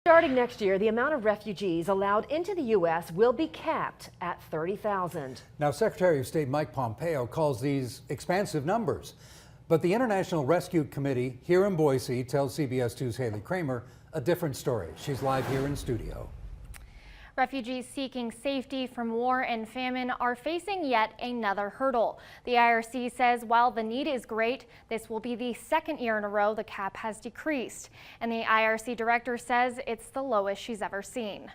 Starting next year, the amount of refugees allowed into the U.S. will be capped at 30,000. Now, Secretary of State Mike Pompeo calls these expansive numbers. But the International Rescue Committee here in Boise tells CBS 2's Haley Kramer a different story. She's live here in studio. Refugees seeking safety from war and famine are facing yet another hurdle. The IRC says while the need is great, this will be the second year in a row the cap has decreased. And the IRC director says it's the lowest she's ever seen.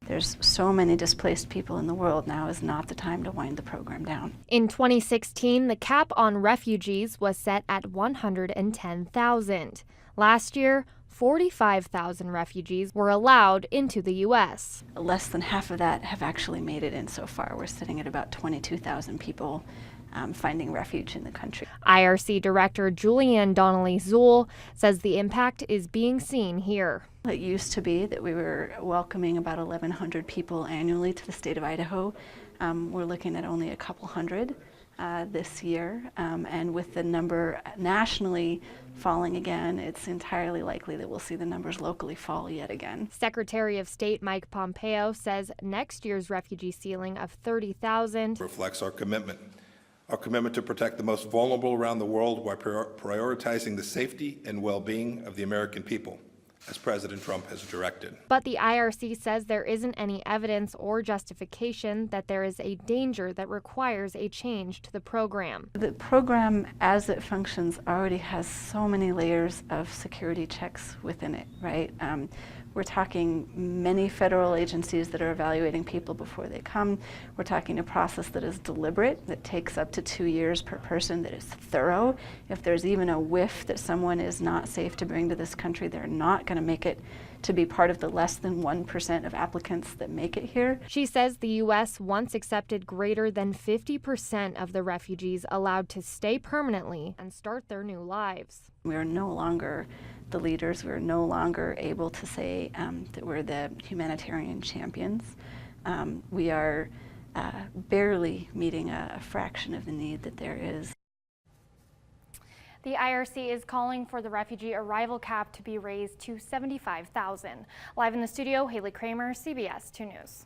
There's so many displaced people in the world. Now is not the time to wind the program down. In 2016, the cap on refugees was set at 110,000. Last year, 45,000 refugees were allowed into the U.S. Less than half of that have actually made it in so far. We're sitting at about 22,000 people finding refuge in the country. IRC Director Julianne Donnelly-Zuhl says the impact is being seen here. It used to be that we were welcoming about 1,100 people annually to the state of Idaho. We're looking at only a couple hundred this year, and with the number nationally falling again, it's entirely likely that we'll see the numbers locally fall yet again. Secretary of State Mike Pompeo says next year's refugee ceiling of 30,000 reflects our commitment to protect the most vulnerable around the world while prioritizing the safety and well-being of the American people, as President Trump has directed. But the IRC says there isn't any evidence or justification that there is a danger that requires a change to the program. The program, as it functions, already has so many layers of security checks within it, right? We're talking many federal agencies that are evaluating people before they come. We're talking a process that is deliberate, that takes up to 2 years per person, that is thorough. If there's even a whiff that someone is not safe to bring to this country, they're not going to make it to be part of the less than 1% of applicants that make it here. She says the U.S. once accepted greater than 50% of the refugees allowed to stay permanently and start their new lives. We are no longer the leaders. We're no longer able to say that we're the humanitarian champions. We are barely meeting a fraction of the need that there is. The IRC is calling for the refugee arrival cap to be raised to 75,000. Live in the studio, Haley Kramer, CBS 2 News.